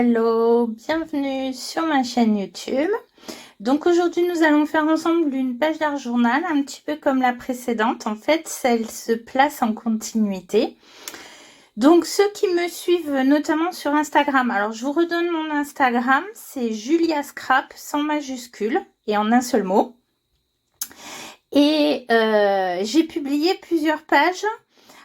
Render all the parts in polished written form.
Hello, bienvenue sur ma chaîne YouTube. Donc aujourd'hui nous allons faire ensemble une page d'art journal, un petit peu comme la précédente. En fait, elle se place en continuité. Donc ceux qui me suivent notamment sur Instagram, alors je vous redonne mon Instagram, c'est Julia Scrap sans majuscule et en un seul mot. Et j'ai publié plusieurs pages.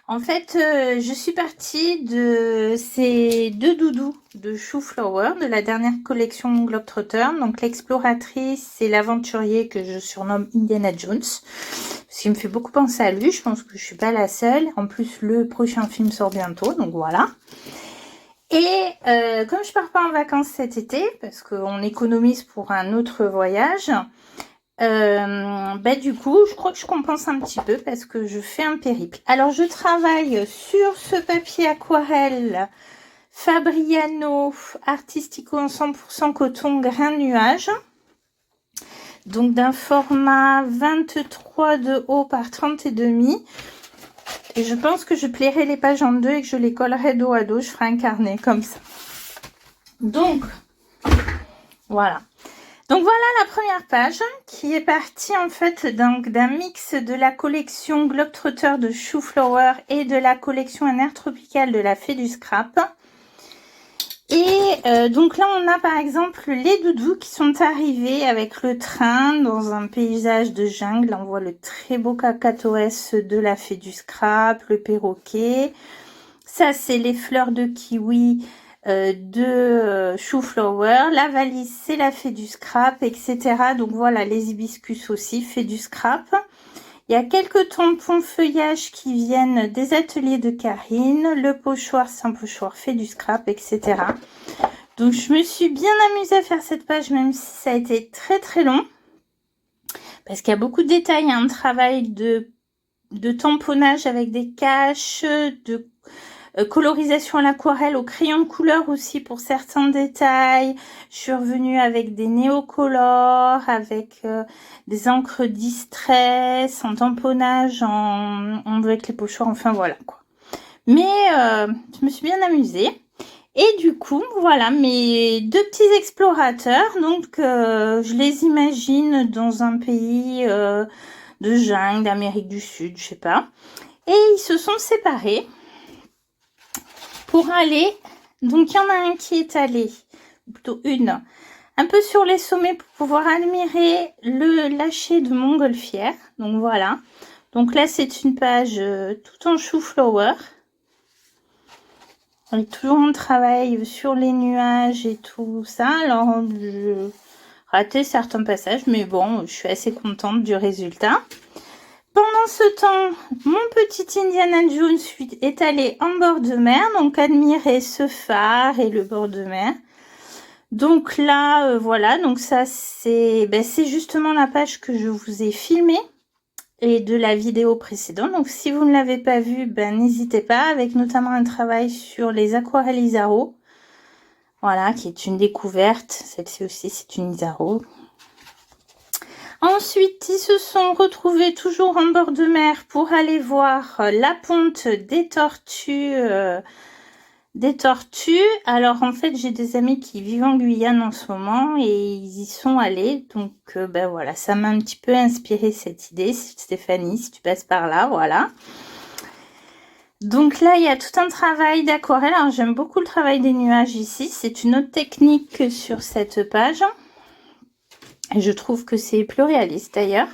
En fait, je suis partie de ces deux doudous de Chou Flower de la dernière collection Globetrotter. Donc l'exploratrice et l'aventurier que je surnomme Indiana Jones. Parce qu'il me fait beaucoup penser à lui, je pense que je suis pas la seule. En plus, le prochain film sort bientôt, donc voilà. Et comme je pars pas en vacances cet été, parce qu'on économise pour un autre voyage... du coup je crois que je compense un petit peu parce que je fais un périple. Alors je travaille sur ce papier aquarelle Fabriano Artistico en 100% coton grain nuage, donc d'un format 23 de haut par 30 et demi, et je pense que je plierai les pages en deux et que je les collerai dos à dos. Je ferai un carnet comme ça. Donc voilà. Donc voilà la première page qui est partie en fait d'un mix de la collection Globetrotter de Chou Flower et de la collection Un air tropical de la Fée du Scrap. Et donc là on a par exemple les doudous qui sont arrivés avec le train dans un paysage de jungle. Là, on voit le très beau cacatoès de la Fée du Scrap, le perroquet. Ça c'est les fleurs de kiwi de Chou Flower. La valise c'est la Fée du Scrap, etc. Donc voilà, les hibiscus aussi Fée du Scrap. Il y a quelques tampons feuillages qui viennent des ateliers de Karine. Le pochoir c'est un pochoir Fée du Scrap, etc. Donc je me suis bien amusée à faire cette page, même si ça a été très très long, parce qu'il y a beaucoup de détails. Il y a un travail de tamponnage avec des caches, de colorisation à l'aquarelle, au crayon de couleur aussi pour certains détails. Je suis revenue avec des néocolores, avec des encres distress, en tamponnage, avec les pochoirs, enfin voilà quoi. Mais je me suis bien amusée. Et du coup, voilà mes deux petits explorateurs. Donc je les imagine dans un pays de jungle, d'Amérique du Sud, je sais pas. Et ils se sont séparés pour aller, donc il y en a un qui est allé, plutôt une, un peu sur les sommets pour pouvoir admirer le lâcher de montgolfière. Donc voilà, donc là c'est une page tout en chou flower. On est toujours en travail sur les nuages et tout ça. Alors je raté certains passages, mais bon, je suis assez contente du résultat. Pendant ce temps, mon petit Indiana Jones est allé en bord de mer, donc admirer ce phare et le bord de mer. Donc là, voilà, donc ça c'est justement la page que je vous ai filmée et de la vidéo précédente. Donc si vous ne l'avez pas vue, n'hésitez pas, avec notamment un travail sur les aquarelles Isaro. Voilà, qui est une découverte. Celle-ci aussi, c'est une Isaro. Ensuite, ils se sont retrouvés toujours en bord de mer pour aller voir la ponte des tortues. Alors, en fait, j'ai des amis qui vivent en Guyane en ce moment et ils y sont allés. Donc, voilà, ça m'a un petit peu inspiré cette idée. Stéphanie, si tu passes par là, voilà. Donc là, il y a tout un travail d'aquarelle. Alors, j'aime beaucoup le travail des nuages ici. C'est une autre technique sur cette page. Et je trouve que c'est plus réaliste d'ailleurs.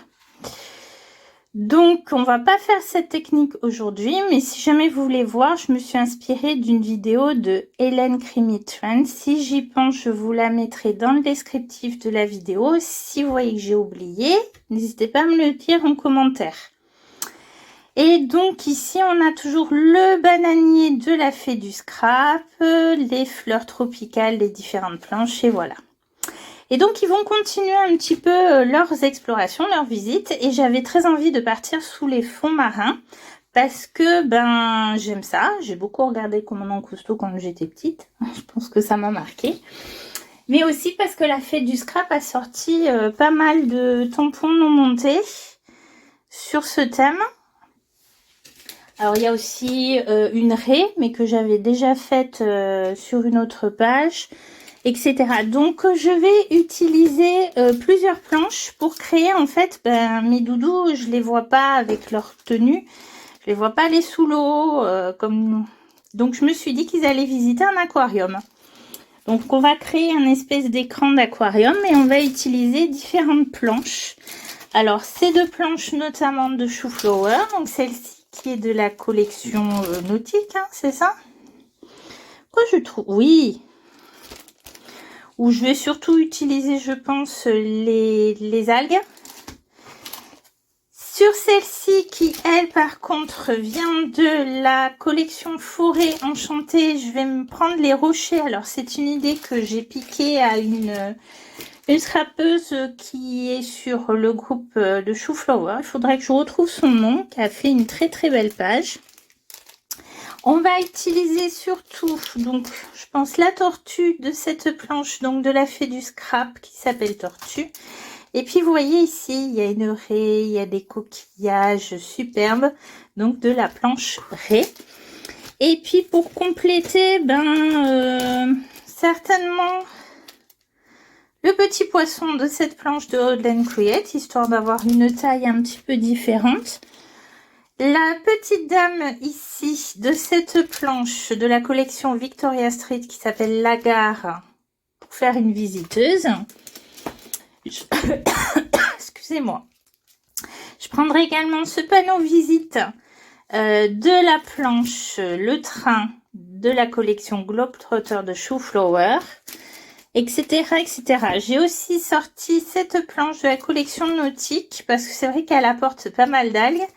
Donc, on va pas faire cette technique aujourd'hui, mais si jamais vous voulez voir, je me suis inspirée d'une vidéo de Hélène Creamy Trend. Si j'y pense, je vous la mettrai dans le descriptif de la vidéo. Si vous voyez que j'ai oublié, n'hésitez pas à me le dire en commentaire. Et donc ici, on a toujours le bananier de la Fée du Scrap, les fleurs tropicales, les différentes planches, et voilà. Et donc, ils vont continuer un petit peu leurs explorations, leurs visites. Et j'avais très envie de partir sous les fonds marins. Parce que, j'aime ça. J'ai beaucoup regardé Commandant Cousteau quand j'étais petite. Je pense que ça m'a marqué. Mais aussi parce que la Fée du Scrap a sorti pas mal de tampons non montés sur ce thème. Alors, il y a aussi une raie, mais que j'avais déjà faite sur une autre page, etc. Donc, je vais utiliser plusieurs planches pour créer, en fait, mes doudous. Je les vois pas avec leur tenue. Je les vois pas aller sous l'eau, comme... Donc, je me suis dit qu'ils allaient visiter un aquarium. Donc, on va créer un espèce d'écran d'aquarium et on va utiliser différentes planches. Alors, ces deux planches, notamment de Chou-Flower, donc celle-ci qui est de la collection nautique, hein, c'est ça? Quoi je trouve? Oui. Où je vais surtout utiliser, je pense, les algues. Sur celle-ci qui, elle, par contre, vient de la collection Forêt Enchantée, je vais me prendre les rochers. Alors, c'est une idée que j'ai piquée à une scrapeuse qui est sur le groupe de Chou-Flower. Il faudrait que je retrouve son nom, qui a fait une très très belle page. On va utiliser surtout, donc, je pense, la tortue de cette planche, donc de la fée du scrap qui s'appelle Tortue. Et puis, vous voyez ici, il y a une raie, il y a des coquillages superbes, donc de la planche raie. Et puis, pour compléter, certainement le petit poisson de cette planche de Odland Create, histoire d'avoir une taille un petit peu différente. La petite dame ici de cette planche de la collection Victoria Street qui s'appelle La Gare pour faire une visiteuse. Excusez-moi. Je prendrai également ce panneau visite de la planche Le Train de la collection Globetrotter de Chou-Flower, etc., etc. J'ai aussi sorti cette planche de la collection nautique parce que c'est vrai qu'elle apporte pas mal d'algues.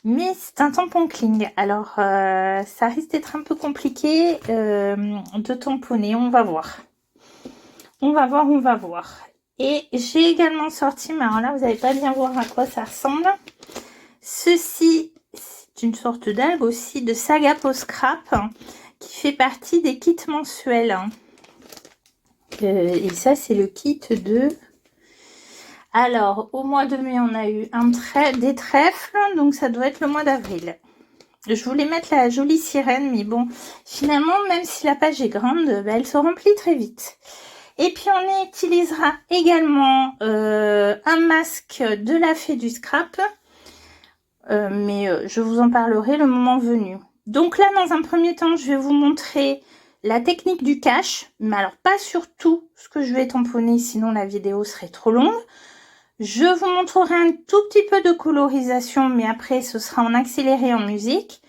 Mais c'est un tampon Kling, alors ça risque d'être un peu compliqué de tamponner, on va voir. On va voir, on va voir. Et j'ai également sorti, mais alors là vous n'allez pas bien voir à quoi ça ressemble. Ceci, c'est une sorte d'algue aussi de Saga Post Scrap qui fait partie des kits mensuels. Et ça c'est le kit de... Alors, au mois de mai, on a eu des trèfles, donc ça doit être le mois d'avril. Je voulais mettre la jolie sirène, mais bon, finalement, même si la page est grande, elle se remplit très vite. Et puis, on utilisera également un masque de la fée du scrap, mais je vous en parlerai le moment venu. Donc là, dans un premier temps, je vais vous montrer la technique du cache, mais alors pas sur tout ce que je vais tamponner, sinon la vidéo serait trop longue. Je vous montrerai un tout petit peu de colorisation, mais après ce sera en accéléré en musique.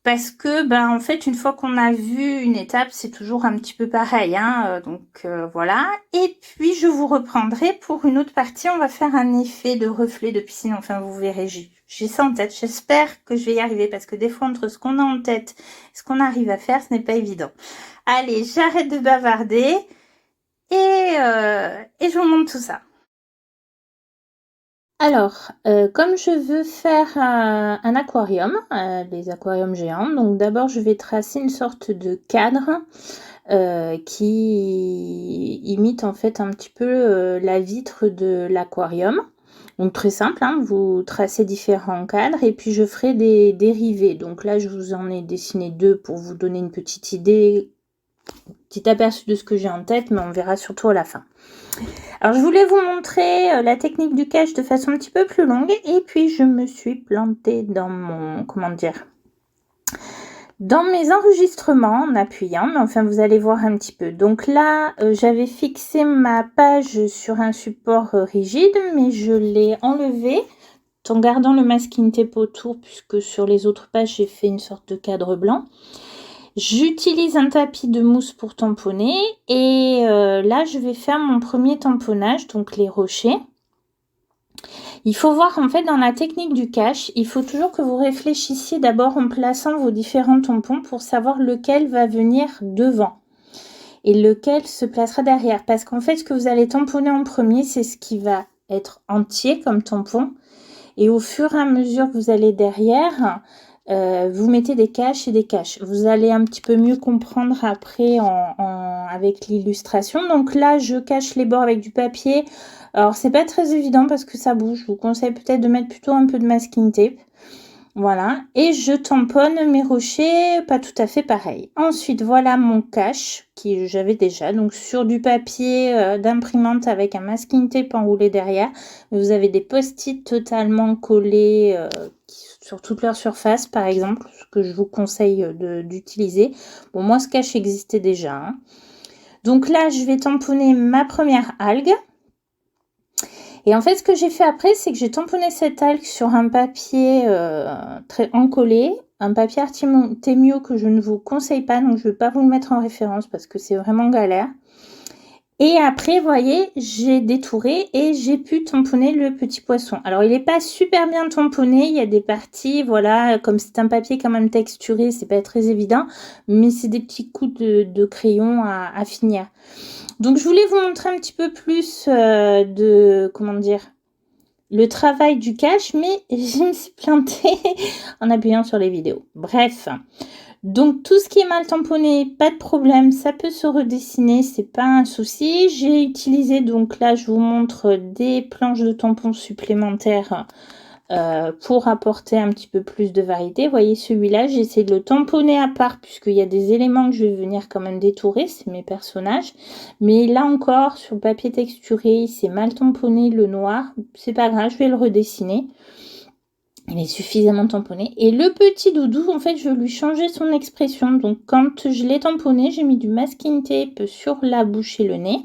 Parce que, en fait, une fois qu'on a vu une étape, c'est toujours un petit peu pareil. Hein, donc voilà. Et puis, je vous reprendrai pour une autre partie. On va faire un effet de reflet de piscine. Enfin, vous verrez, j'ai ça en tête. J'espère que je vais y arriver. Parce que des fois, entre ce qu'on a en tête et ce qu'on arrive à faire, ce n'est pas évident. Allez, j'arrête de bavarder. Et je vous montre tout ça. Alors, comme je veux faire un aquarium, les aquariums géants, donc d'abord je vais tracer une sorte de cadre qui imite en fait un petit peu la vitre de l'aquarium. Donc très simple, hein, vous tracez différents cadres et puis je ferai des dérivés. Donc là je vous en ai dessiné deux pour vous donner une petite idée, petit aperçu de ce que j'ai en tête, mais on verra surtout à la fin. Alors, je voulais vous montrer la technique du cache de façon un petit peu plus longue. Et puis, je me suis plantée dans mon... Comment dire? Dans mes enregistrements en appuyant. Mais enfin, vous allez voir un petit peu. Donc là, j'avais fixé ma page sur un support rigide. Mais je l'ai enlevé en gardant le masking tape autour. Puisque sur les autres pages, j'ai fait une sorte de cadre blanc. J'utilise un tapis de mousse pour tamponner et là je vais faire mon premier tamponnage, donc les rochers. Il faut voir en fait dans la technique du cache, il faut toujours que vous réfléchissiez d'abord en plaçant vos différents tampons pour savoir lequel va venir devant et lequel se placera derrière. Parce qu'en fait ce que vous allez tamponner en premier, c'est ce qui va être entier comme tampon et au fur et à mesure que vous allez derrière... vous mettez des caches et des caches. Vous allez un petit peu mieux comprendre après avec l'illustration. Donc là, je cache les bords avec du papier. Alors, c'est pas très évident parce que ça bouge. Je vous conseille peut-être de mettre plutôt un peu de masking tape. Voilà, et je tamponne mes rochers, pas tout à fait pareil. Ensuite, voilà mon cache qui j'avais déjà, donc sur du papier d'imprimante avec un masking tape enroulé derrière. Vous avez des post-it totalement collés sur toute leur surface, par exemple, ce que je vous conseille d'utiliser. Bon, moi, ce cache existait déjà, hein. Donc là, je vais tamponner ma première algue. Et en fait, ce que j'ai fait après, c'est que j'ai tamponné cette algue sur un papier très encollé, un papier Artemio que je ne vous conseille pas, donc je ne vais pas vous le mettre en référence parce que c'est vraiment galère. Et après, vous voyez, j'ai détouré et j'ai pu tamponner le petit poisson. Alors, il n'est pas super bien tamponné, il y a des parties, voilà, comme c'est un papier quand même texturé, c'est pas très évident, mais c'est des petits coups de crayon à finir. Donc, je voulais vous montrer un petit peu plus comment dire, le travail du cache, mais je me suis plantée en appuyant sur les vidéos. Bref, donc tout ce qui est mal tamponné, pas de problème, ça peut se redessiner, c'est pas un souci. J'ai utilisé, donc là, je vous montre des planches de tampons supplémentaires pour apporter un petit peu plus de variété. Vous voyez, celui-là, j'ai essayé de le tamponner à part puisqu'il y a des éléments que je vais venir quand même détourer, c'est mes personnages. Mais là encore, sur le papier texturé, c'est mal tamponné, le noir. C'est pas grave, je vais le redessiner. Il est suffisamment tamponné. Et le petit doudou, en fait, je vais lui changer son expression. Donc, quand je l'ai tamponné, j'ai mis du masking tape sur la bouche et le nez.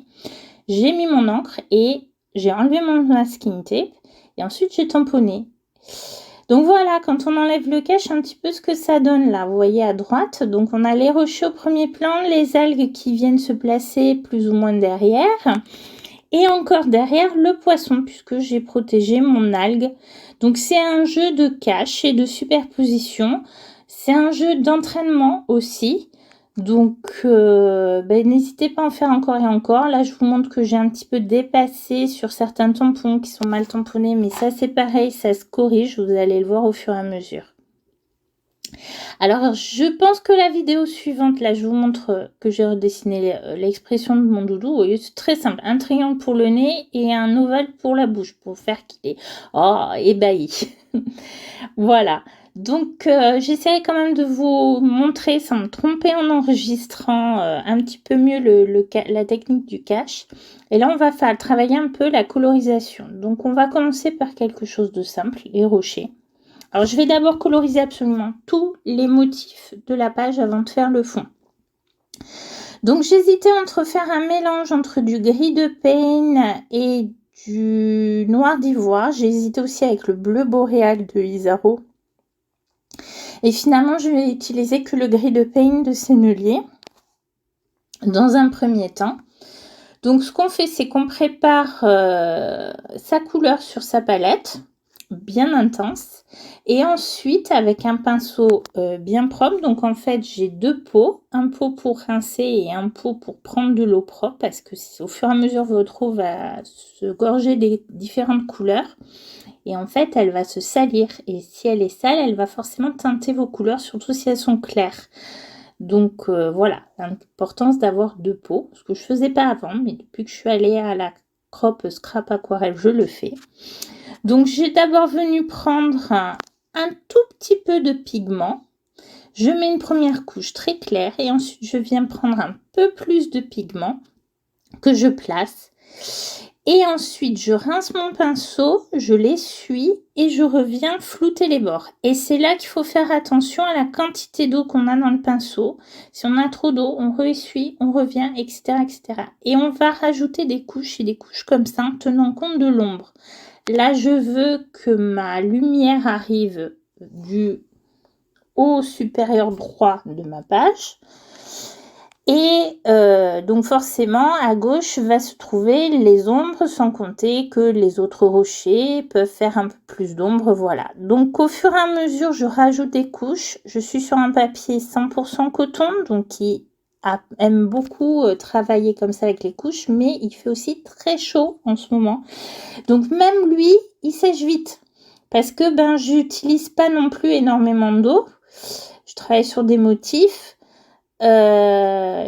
J'ai mis mon encre et j'ai enlevé mon masking tape. Et ensuite, j'ai tamponné. Donc voilà, quand on enlève le cache, un petit peu ce que ça donne là. Vous voyez à droite, donc on a les rochers au premier plan, les algues qui viennent se placer plus ou moins derrière. Et encore derrière le poisson, puisque j'ai protégé mon algue. Donc c'est un jeu de cache et de superposition. C'est un jeu d'entraînement aussi. Donc n'hésitez pas à en faire encore et encore. Là je vous montre que j'ai un petit peu dépassé sur certains tampons qui sont mal tamponnés. Mais ça c'est pareil, ça se corrige. Vous allez le voir au fur et à mesure. Alors, je pense que la vidéo suivante, là, je vous montre que j'ai redessiné l'expression de mon doudou. Vous voyez, c'est très simple. Un triangle pour le nez et un ovale pour la bouche, pour faire qu'il est ébahi. Voilà. Donc, j'essaierai quand même de vous montrer, sans me tromper en enregistrant un petit peu mieux la technique du cache. Et là, on va travailler un peu la colorisation. Donc, on va commencer par quelque chose de simple, les rochers. Alors, je vais d'abord coloriser absolument tous les motifs de la page avant de faire le fond. Donc, j'hésitais entre faire un mélange entre du gris de Pain et du noir d'ivoire. J'ai hésité aussi avec le bleu boréal de Isaro. Et finalement, je vais utiliser que le gris de Pain de Sennelier dans un premier temps. Donc, ce qu'on fait, c'est qu'on prépare sa couleur sur sa palette, bien intense. Et ensuite, avec un pinceau bien propre, donc en fait, j'ai deux pots. Un pot pour rincer et un pot pour prendre de l'eau propre, parce que au fur et à mesure, votre eau va se gorger des différentes couleurs. Et en fait, elle va se salir. Et si elle est sale, elle va forcément teinter vos couleurs, surtout si elles sont claires. Donc voilà, l'importance d'avoir deux pots, ce que je ne faisais pas avant, mais depuis que je suis allée à la Crop Scrap Aquarelle, je le fais. Donc j'ai d'abord venu prendre un tout petit peu de pigment. Je mets une première couche très claire et ensuite je viens prendre un peu plus de pigment que je place. Et ensuite, je rince mon pinceau, je l'essuie et je reviens flouter les bords. Et c'est là qu'il faut faire attention à la quantité d'eau qu'on a dans le pinceau. Si on a trop d'eau, on re-essuie, on revient, etc., etc. Et on va rajouter des couches et des couches comme ça, en tenant compte de l'ombre. Là, je veux que ma lumière arrive du haut supérieur droit de ma page. Et donc forcément, à gauche va se trouver les ombres, sans compter que les autres rochers peuvent faire un peu plus d'ombre, voilà. Donc au fur et à mesure, je rajoute des couches. Je suis sur un papier 100% coton, donc qui aime beaucoup travailler comme ça avec les couches, mais il fait aussi très chaud en ce moment. Donc même lui, il sèche vite, parce que j'utilise pas non plus énormément d'eau. Je travaille sur des motifs. Je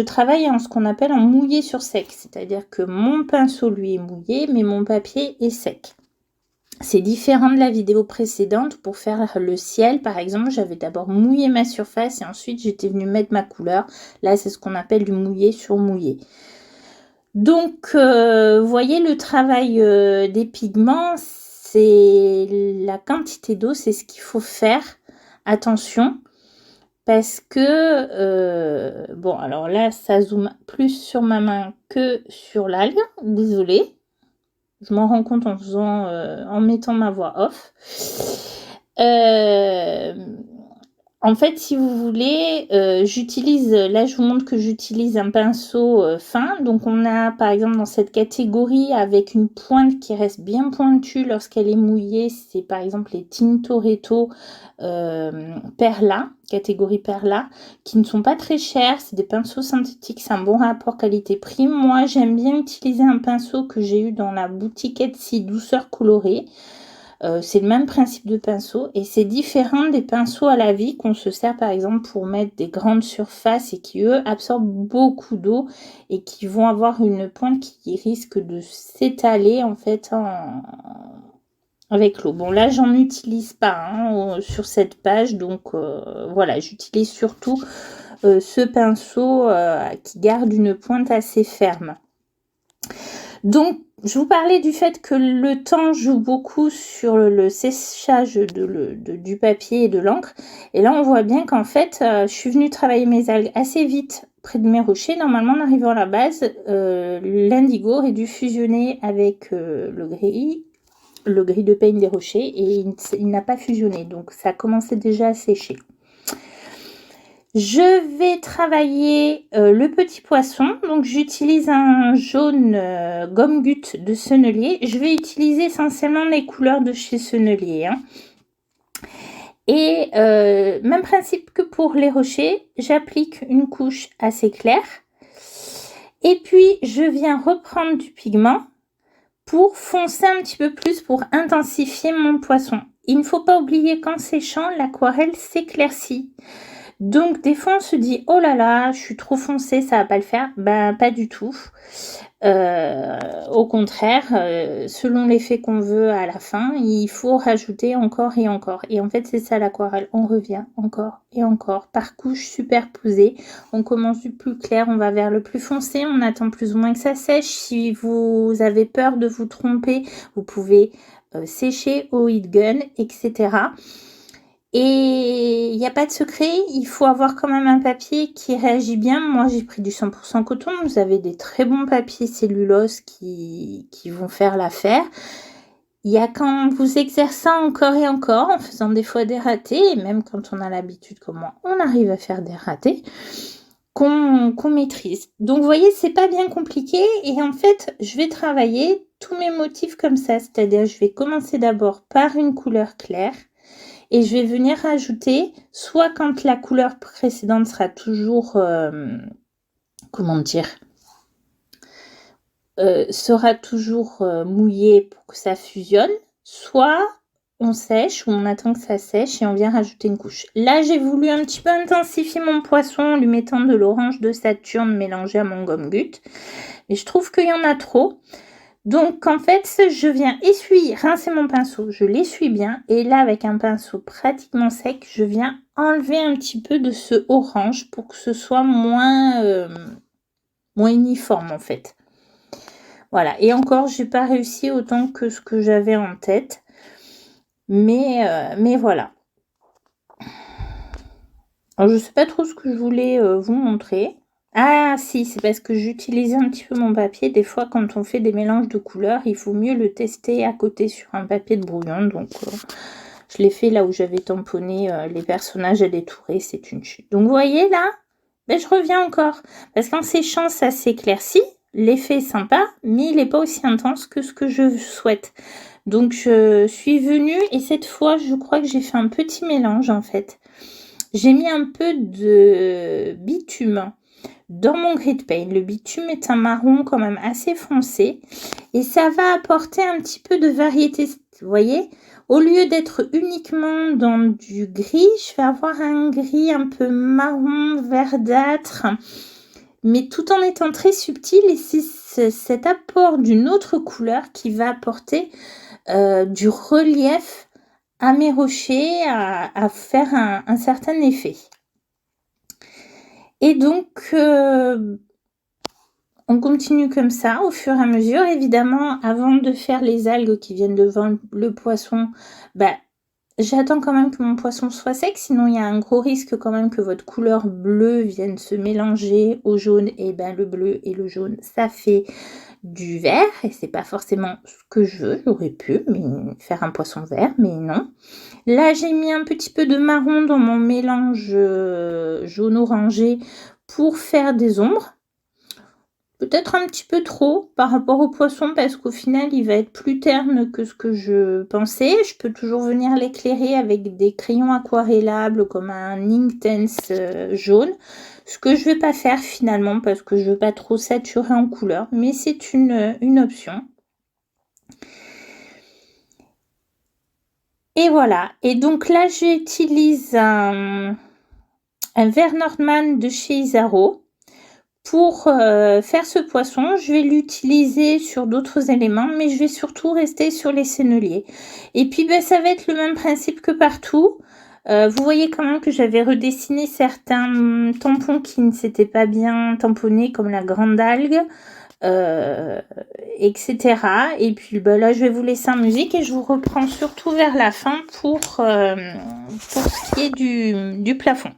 travaille en ce qu'on appelle en mouillé sur sec, c'est-à-dire que mon pinceau lui est mouillé mais mon papier est sec. C'est différent de la vidéo précédente. Pour faire le ciel, par exemple, j'avais d'abord mouillé ma surface et ensuite j'étais venue mettre ma couleur. Là, c'est ce qu'on appelle du mouillé sur mouillé. Donc, vous voyez le travail des pigments, c'est la quantité d'eau, c'est ce qu'il faut faire. Attention, parce que, bon, alors là, ça zoome plus sur ma main que sur l'algue. Désolée. Je m'en rends compte en mettant ma voix off. En fait, si vous voulez, là je vous montre que j'utilise un pinceau fin. Donc on a par exemple dans cette catégorie avec une pointe qui reste bien pointue lorsqu'elle est mouillée, c'est par exemple les Tintoretto Perla, catégorie Perla, qui ne sont pas très chers. C'est des pinceaux synthétiques, c'est un bon rapport qualité-prix. Moi j'aime bien utiliser un pinceau que j'ai eu dans la boutique Etsy Douceur Colorée. C'est le même principe de pinceau et c'est différent des pinceaux à la vie qu'on se sert par exemple pour mettre des grandes surfaces et qui eux absorbent beaucoup d'eau et qui vont avoir une pointe qui risque de s'étaler en fait avec l'eau. Bon là j'en utilise pas sur cette page, donc voilà, j'utilise surtout ce pinceau qui garde une pointe assez ferme. Donc, je vous parlais du fait que le temps joue beaucoup sur le séchage du papier et de l'encre. Et là, on voit bien qu'en fait, je suis venue travailler mes algues assez vite près de mes rochers. Normalement, en arrivant à la base, l'indigo aurait dû fusionner avec le gris de peigne des rochers et il n'a pas fusionné. Donc, ça commençait déjà à sécher. Je vais travailler le petit poisson. Donc, j'utilise un jaune gomme-goutte de Sennelier. Je vais utiliser essentiellement les couleurs de chez Sennelier. Et même principe que pour les rochers, j'applique une couche assez claire. Et puis, je viens reprendre du pigment pour foncer un petit peu plus, pour intensifier mon poisson. Il ne faut pas oublier qu'en séchant, l'aquarelle s'éclaircit. Donc, des fois, on se dit, oh là là, je suis trop foncée, ça va pas le faire. Ben, pas du tout. Au contraire, selon l'effet qu'on veut à la fin, il faut rajouter encore et encore. Et en fait, c'est ça l'aquarelle. On revient encore et encore par couches superposées. On commence du plus clair, on va vers le plus foncé. On attend plus ou moins que ça sèche. Si vous avez peur de vous tromper, vous pouvez sécher au heat gun, etc. Et il n'y a pas de secret, il faut avoir quand même un papier qui réagit bien. Moi, j'ai pris du 100% coton. Vous avez des très bons papiers cellulose qui vont faire l'affaire. Il y a quand vous exerçant encore et encore, en faisant des fois des ratés, et même quand on a l'habitude comme moi, on arrive à faire des ratés, qu'on maîtrise. Donc, vous voyez, c'est pas bien compliqué. Et en fait, je vais travailler tous mes motifs comme ça. C'est-à-dire, je vais commencer d'abord par une couleur claire. Et je vais venir rajouter, soit quand la couleur précédente sera toujours, sera toujours mouillée pour que ça fusionne, soit on sèche ou on attend que ça sèche et on vient rajouter une couche. Là, j'ai voulu un petit peu intensifier mon poisson en lui mettant de l'orange de Saturne mélangé à mon gomme-goutte. Mais je trouve qu'il y en a trop. Donc, en fait, je viens rincer mon pinceau, je l'essuie bien. Et là, avec un pinceau pratiquement sec, je viens enlever un petit peu de ce orange pour que ce soit moins uniforme, en fait. Voilà. Et encore, j'ai pas réussi autant que ce que j'avais en tête. Mais voilà. Alors, je sais pas trop ce que je voulais vous montrer. Ah si, c'est parce que j'utilisais un petit peu mon papier. Des fois, quand on fait des mélanges de couleurs, il faut mieux le tester à côté sur un papier de brouillon. Donc, je l'ai fait là où j'avais tamponné les personnages à détourer. C'est une chute. Donc, vous voyez là, ben, je reviens encore. Parce qu'en séchant, ça s'éclaircit. L'effet est sympa, mais il n'est pas aussi intense que ce que je souhaite. Donc, je suis venue et cette fois, je crois que j'ai fait un petit mélange en fait. J'ai mis un peu de bitume dans mon gris paint. Le bitume est un marron quand même assez foncé et ça va apporter un petit peu de variété. Vous voyez, au lieu d'être uniquement dans du gris, je vais avoir un gris un peu marron verdâtre, mais tout en étant très subtil. Et c'est cet apport d'une autre couleur qui va apporter du relief à mes rochers, à faire un certain effet. Et donc, on continue comme ça au fur et à mesure. Évidemment, avant de faire les algues qui viennent devant le poisson, j'attends quand même que mon poisson soit sec, sinon il y a un gros risque quand même que votre couleur bleue vienne se mélanger au jaune. Et le bleu et le jaune, ça fait du vert et c'est pas forcément ce que je veux. J'aurais pu faire un poisson vert, mais non. Là, j'ai mis un petit peu de marron dans mon mélange jaune-orangé pour faire des ombres. Peut-être un petit peu trop par rapport au poisson parce qu'au final, il va être plus terne que ce que je pensais. Je peux toujours venir l'éclairer avec des crayons aquarellables comme un Inktense jaune. Ce que je ne vais pas faire finalement parce que je ne veux pas trop saturer en couleur. Mais c'est une option. Et voilà. Et donc là, j'utilise un verre Nordman de chez Isaro. Pour faire ce poisson, je vais l'utiliser sur d'autres éléments, mais je vais surtout rester sur les senneliers. Et puis, ça va être le même principe que partout. Vous voyez quand même que j'avais redessiné certains tampons qui ne s'étaient pas bien tamponnés, comme la grande algue, etc. Et puis, là, je vais vous laisser en musique et je vous reprends surtout vers la fin pour ce qui est du plafond.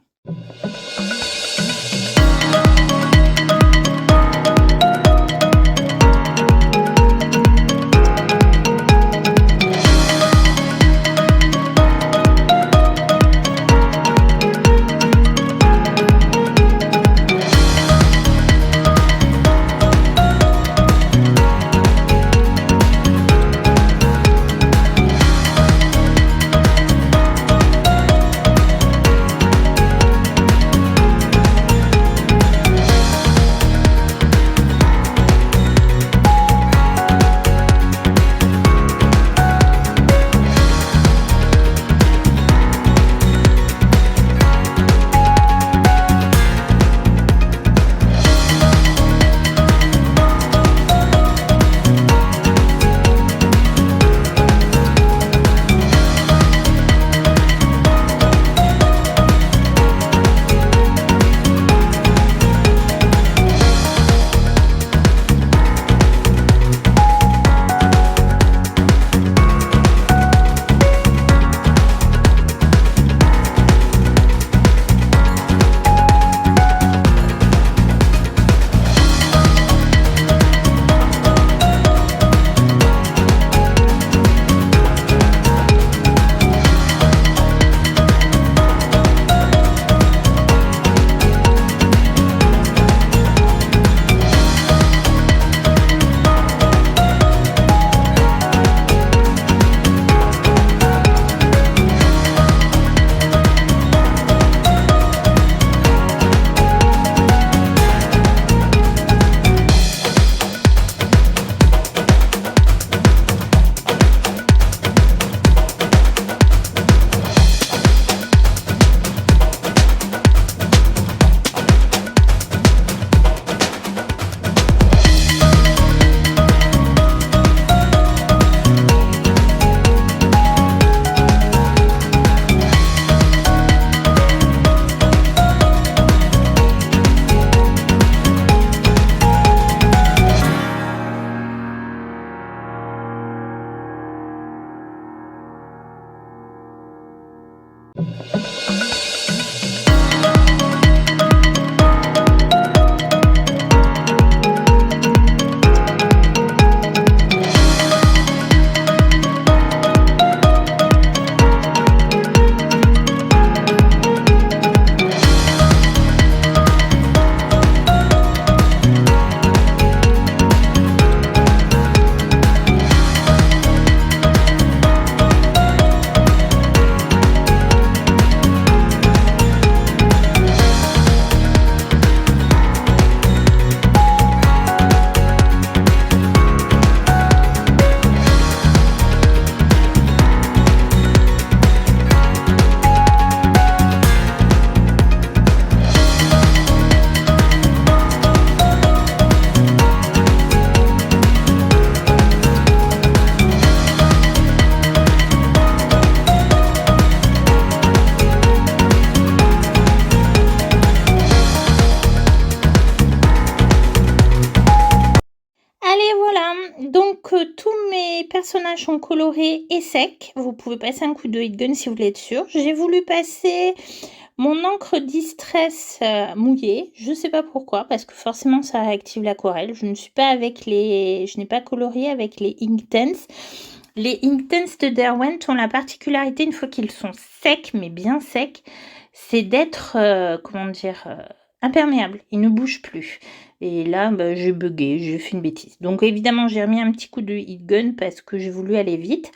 Donc tous mes personnages sont colorés et secs. Vous pouvez passer un coup de heat gun si vous voulez être sûr. J'ai voulu passer mon encre Distress mouillée. Je ne sais pas pourquoi, parce que forcément ça réactive l'aquarelle. Je n'ai pas colorié avec les Inktense. Les Inktense de Derwent ont la particularité, une fois qu'ils sont secs, mais bien secs, c'est d'être, imperméables. Ils ne bougent plus. Et là, j'ai bugué, j'ai fait une bêtise. Donc évidemment, j'ai remis un petit coup de heat gun parce que j'ai voulu aller vite.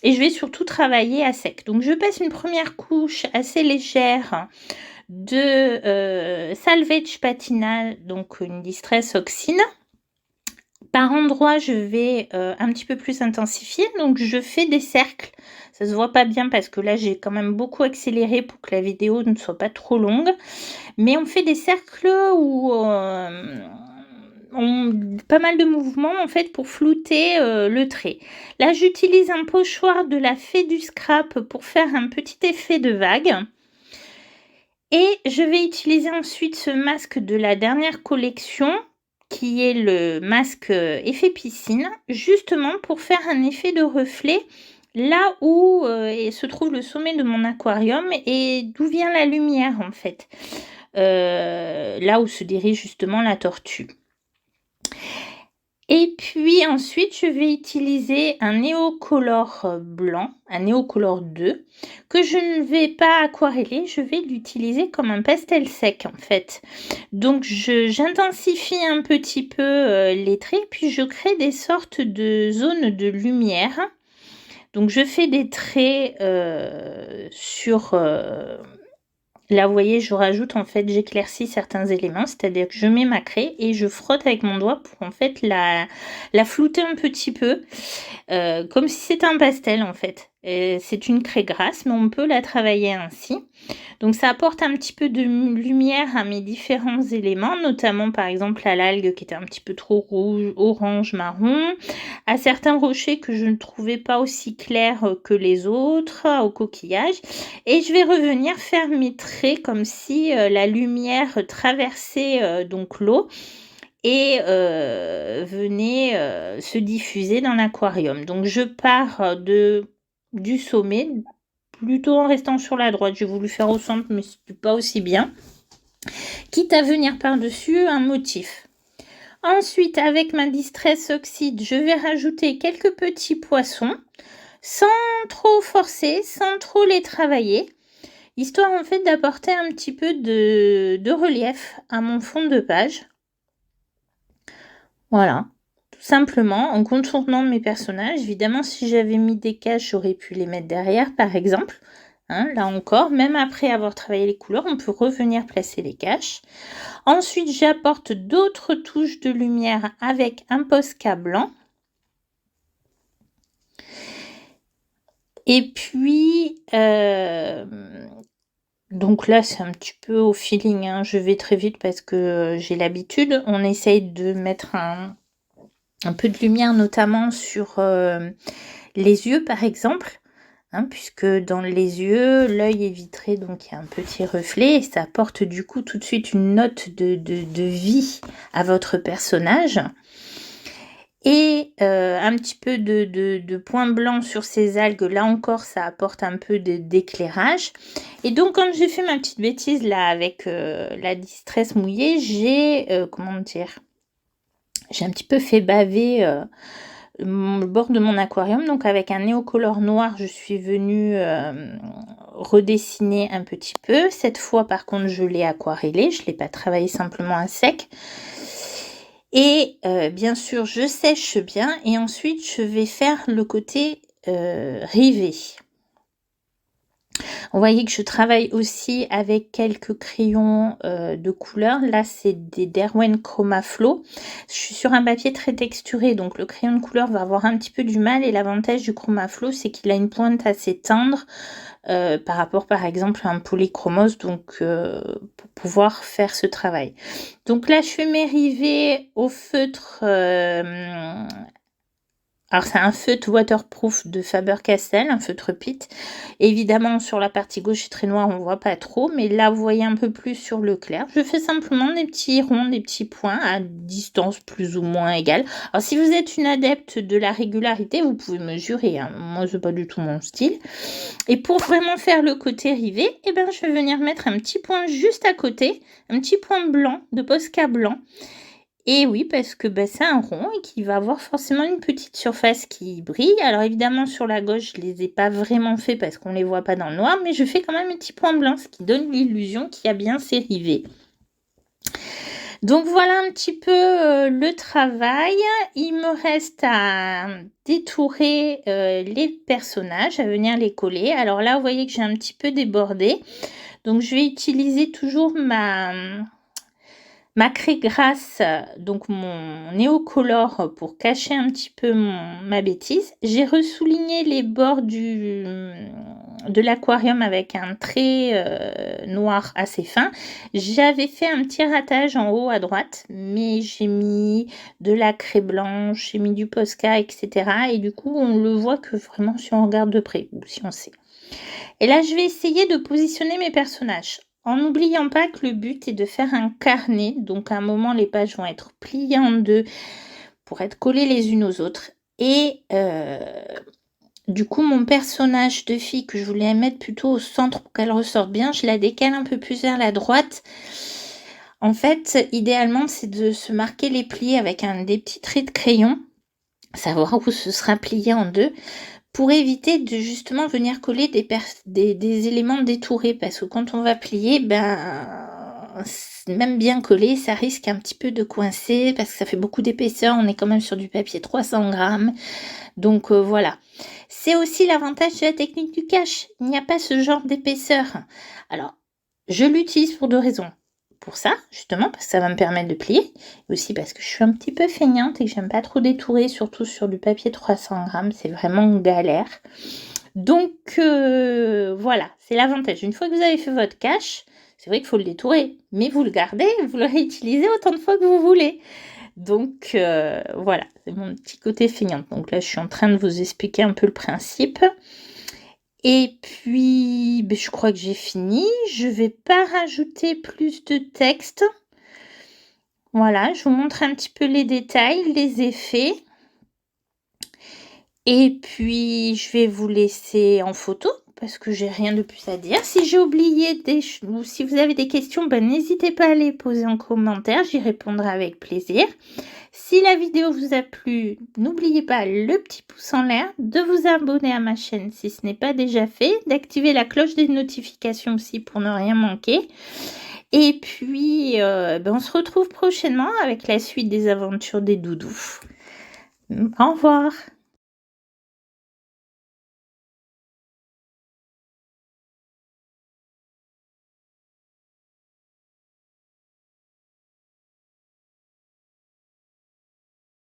Et je vais surtout travailler à sec. Donc je passe une première couche assez légère de Salvage Patina, donc une Distress Oxine. Par endroits, je vais un petit peu plus intensifier. Donc je fais des cercles. Ça se voit pas bien parce que là, j'ai quand même beaucoup accéléré pour que la vidéo ne soit pas trop longue. Mais on fait des cercles où pas mal de mouvements en fait pour flouter le trait. Là, j'utilise un pochoir de la Fée du Scrap pour faire un petit effet de vague. Et je vais utiliser ensuite ce masque de la dernière collection qui est le masque effet piscine, justement pour faire un effet de reflet là où se trouve le sommet de mon aquarium et d'où vient la lumière en fait. Là où se dirige justement la tortue. Et puis ensuite, je vais utiliser un Neocolor blanc, un Neocolor 2, que je ne vais pas aquareller, je vais l'utiliser comme un pastel sec en fait. Donc j'intensifie un petit peu les traits, puis je crée des sortes de zones de lumière. Donc je fais des traits sur... Là, vous voyez, je rajoute, en fait, j'éclaircis certains éléments, c'est-à-dire que je mets ma craie et je frotte avec mon doigt pour, en fait, la flouter un petit peu, comme si c'était un pastel, en fait. C'est une craie grasse, mais on peut la travailler ainsi. Donc, ça apporte un petit peu de lumière à mes différents éléments, notamment, par exemple, à l'algue qui était un petit peu trop rouge, orange, marron, à certains rochers que je ne trouvais pas aussi clairs que les autres, au coquillage. Et je vais revenir faire mes traits comme si la lumière traversait donc l'eau et venait se diffuser dans l'aquarium. Donc je pars du sommet, plutôt en restant sur la droite. J'ai voulu faire au centre, mais ce n'est pas aussi bien. Quitte à venir par-dessus un motif. Ensuite, avec ma Distress Oxide, je vais rajouter quelques petits poissons, sans trop forcer, sans trop les travailler, histoire en fait d'apporter un petit peu de relief à mon fond de page. Voilà, tout simplement, en contournant mes personnages. Évidemment, si j'avais mis des caches, j'aurais pu les mettre derrière, par exemple. Hein, là encore, même après avoir travaillé les couleurs, on peut revenir placer les caches. Ensuite, j'apporte d'autres touches de lumière avec un Posca blanc. Et puis, donc là, c'est un petit peu au feeling, hein. Je vais très vite parce que j'ai l'habitude. On essaye de mettre un peu de lumière, notamment sur les yeux, par exemple. Hein, puisque dans les yeux, l'œil est vitré, donc il y a un petit reflet. Et ça apporte du coup tout de suite une note de vie à votre personnage. Et un petit peu de point blanc sur ces algues, là encore ça apporte un peu d'éclairage. Et donc quand j'ai fait ma petite bêtise là avec la Distress mouillée, j'ai j'ai un petit peu fait baver le bord de mon aquarium. Donc avec un Neocolor noir, je suis venue redessiner un petit peu. Cette fois par contre je l'ai aquarellé, je ne l'ai pas travaillé simplement à sec. Et bien sûr, je sèche bien et ensuite je vais faire le côté rivé. Vous voyez que je travaille aussi avec quelques crayons de couleur. Là, c'est des Derwent Chroma Flow. Je suis sur un papier très texturé, donc le crayon de couleur va avoir un petit peu du mal. Et l'avantage du Chroma Flow, c'est qu'il a une pointe assez tendre par rapport, par exemple, à un polychromos, donc pour pouvoir faire ce travail. Donc là, je fais mes rivets au feutre Alors, c'est un feutre waterproof de Faber-Castell, un feutre Pitt. Évidemment, sur la partie gauche, c'est très noir, on ne voit pas trop. Mais là, vous voyez un peu plus sur le clair. Je fais simplement des petits ronds, des petits points à distance plus ou moins égale. Alors, si vous êtes une adepte de la régularité, vous pouvez mesurer. Hein. Moi, c'est pas du tout mon style. Et pour vraiment faire le côté rivé, eh ben, je vais venir mettre un petit point juste à côté. Un petit point blanc, de Posca blanc. Et oui, parce que c'est un rond et qu'il va avoir forcément une petite surface qui brille. Alors évidemment, sur la gauche, je ne les ai pas vraiment fait parce qu'on ne les voit pas dans le noir, mais je fais quand même un petit point blanc, ce qui donne l'illusion qu'il y a bien ces rivets. Donc voilà un petit peu le travail. Il me reste à détourer les personnages, à venir les coller. Alors là, vous voyez que j'ai un petit peu débordé. Donc je vais utiliser toujours ma craie grasse, donc mon néocolor pour cacher un petit peu ma bêtise. J'ai ressouligné les bords de l'aquarium avec un trait noir assez fin. J'avais fait un petit ratage en haut à droite, mais j'ai mis de la craie blanche, j'ai mis du Posca, etc. Et du coup, on le voit que vraiment si on regarde de près, ou si on sait. Et là, je vais essayer de positionner mes personnages. En n'oubliant pas que le but est de faire un carnet. Donc, à un moment, les pages vont être pliées en deux pour être collées les unes aux autres. Et du coup, mon personnage de fille que je voulais mettre plutôt au centre pour qu'elle ressorte bien, je la décale un peu plus vers la droite. En fait, idéalement, c'est de se marquer les plis avec des petits traits de crayon. Savoir où ce sera plié en deux. Pour éviter de justement venir coller des éléments détourés. Parce que quand on va plier, même bien collé, ça risque un petit peu de coincer. Parce que ça fait beaucoup d'épaisseur. On est quand même sur du papier 300 grammes. Donc voilà. C'est aussi l'avantage de la technique du cache. Il n'y a pas ce genre d'épaisseur. Alors, je l'utilise pour deux raisons. Pour ça, justement, parce que ça va me permettre de plier. Et aussi parce que je suis un petit peu feignante et que j'aime pas trop détourer, surtout sur du papier 300 grammes. C'est vraiment une galère. Donc, voilà, c'est l'avantage. Une fois que vous avez fait votre cache, c'est vrai qu'il faut le détourer. Mais vous le gardez, vous le réutilisez autant de fois que vous voulez. Donc, voilà, c'est mon petit côté feignante. Donc là, je suis en train de vous expliquer un peu le principe. Et puis, je crois que j'ai fini. Je ne vais pas rajouter plus de texte. Voilà, je vous montre un petit peu les détails, les effets. Et puis, je vais vous laisser en photo parce que j'ai rien de plus à dire. Si j'ai oublié ou si vous avez des questions, n'hésitez pas à les poser en commentaire. J'y répondrai avec plaisir. Si la vidéo vous a plu, n'oubliez pas le petit pouce en l'air, de vous abonner à ma chaîne si ce n'est pas déjà fait, d'activer la cloche des notifications aussi pour ne rien manquer. Et puis, on se retrouve prochainement avec la suite des aventures des doudous. Au revoir.